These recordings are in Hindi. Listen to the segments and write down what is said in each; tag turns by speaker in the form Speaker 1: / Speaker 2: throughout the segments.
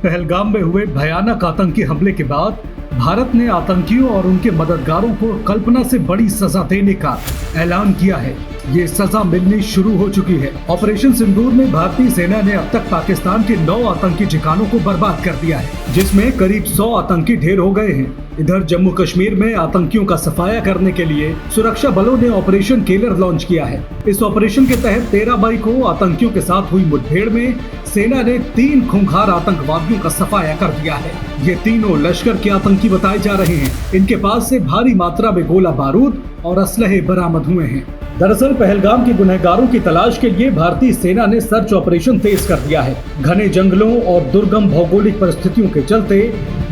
Speaker 1: पहलगाम में हुए भयानक आतंकी हमले के बाद भारत ने आतंकियों और उनके मददगारों को कल्पना से बड़ी सजा देने का ऐलान किया है। ये सजा मिलनी शुरू हो चुकी है। ऑपरेशन सिंदूर में भारतीय सेना ने अब तक पाकिस्तान के 9 आतंकी ठिकानों को बर्बाद कर दिया है, जिसमें करीब 100 आतंकी ढेर हो गए हैं। इधर जम्मू कश्मीर में आतंकियों का सफाया करने के लिए सुरक्षा बलों ने ऑपरेशन केलर लॉन्च किया है। इस ऑपरेशन के तहत 13 मई को आतंकियों के साथ हुई मुठभेड़ में सेना ने 3 खूंखार आतंकवादियों का सफाया कर दिया है। ये तीनों लश्कर के आतंकी बताए जा रहे हैं। इनके पास से भारी मात्रा में गोला बारूद और असलहे बरामद हुए हैं। दरअसल पहलगाम के गुनहगारों की तलाश के लिए भारतीय सेना ने सर्च ऑपरेशन तेज कर दिया है। घने जंगलों और दुर्गम भौगोलिक परिस्थितियों के चलते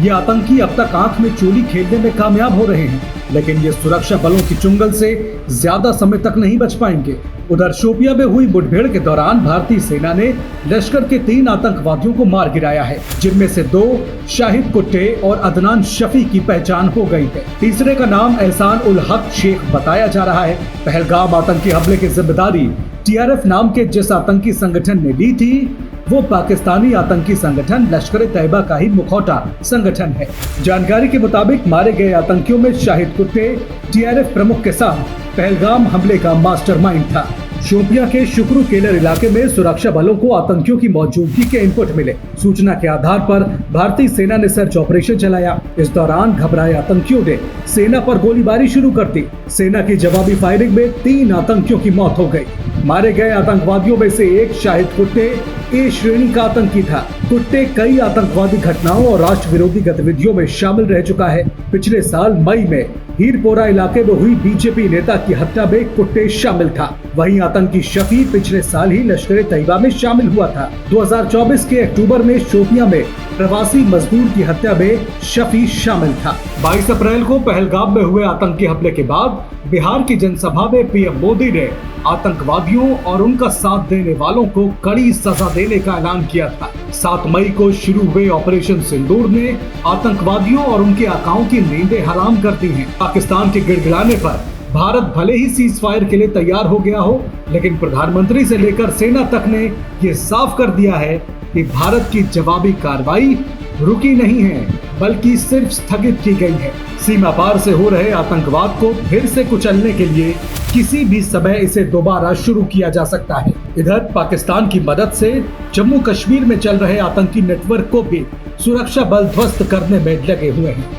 Speaker 1: ये आतंकी अब तक आंख में चोली खेलने में कामयाब हो रहे हैं, लेकिन ये सुरक्षा बलों की चुंगल से ज्यादा समय तक नहीं बच पाएंगे। उधर शोपिया में हुई मुठभेड़ के दौरान भारतीय सेना ने लश्कर के 3 आतंकवादियों को मार गिराया है, जिनमें से 2 शाहिद कुट्टे और अदनान शफी की पहचान हो गई है। तीसरे का नाम एहसान उल हक शेख बताया जा रहा है। पहलगाम आतंकी हमले की जिम्मेदारी TRF नाम के जिस आतंकी संगठन ने ली थी, वो पाकिस्तानी आतंकी संगठन लश्कर तैयबा का ही मुखौटा संगठन है। जानकारी के मुताबिक मारे गए आतंकियों में शाहिद कुट्टे TRF प्रमुख के साथ पहलगाम हमले का मास्टरमाइंड था। शोपिया के शुक्रू केलर इलाके में सुरक्षा बलों को आतंकियों की मौजूदगी के इनपुट मिले। सूचना के आधार पर भारतीय सेना ने सर्च ऑपरेशन चलाया। इस दौरान घबराए आतंकियों ने सेना पर गोलीबारी शुरू कर दी। सेना की जवाबी फायरिंग में 3 आतंकियों की मौत हो गई। मारे गए आतंकवादियों में से एक शाहिद कुट्टे A श्रेणी का आतंकी था। कुट्टे कई आतंकवादी घटनाओं और राष्ट्र विरोधी गतिविधियों में शामिल रह चुका है। पिछले साल मई में हीरपोरा इलाके में हुई बीजेपी नेता की हत्या में कुट्टे शामिल था। वहीं आतंकी शफी पिछले साल ही लश्कर तैयबा में शामिल हुआ था। 2024 के अक्टूबर में शोपिया में प्रवासी मजदूर की हत्या में शफी शामिल था। 22 अप्रैल को पहलगाम में हुए आतंकी हमले के बाद बिहार की जनसभा में PM मोदी ने आतंकवादियों और उनका साथ देने वालों को कड़ी सजा देने का ऐलान किया था। 7 मई को शुरू हुए ऑपरेशन सिंदूर ने आतंकवादियों और उनके आकाओं की नींदें हराम कर दी हैं। पाकिस्तान के गिड़गिड़ाने पर भारत भले ही सीज फायर के लिए तैयार हो गया हो, लेकिन प्रधानमंत्री से लेकर सेना तक ने ये साफ कर दिया है कि भारत की जवाबी कार्रवाई रुकी नहीं है, बल्कि सिर्फ स्थगित की गई है। सीमा पार से हो रहे आतंकवाद को फिर से कुचलने के लिए किसी भी समय इसे दोबारा शुरू किया जा सकता है। इधर पाकिस्तान की मदद से जम्मू कश्मीर में चल रहे आतंकी नेटवर्क को भी सुरक्षा बल ध्वस्त करने में लगे हुए हैं।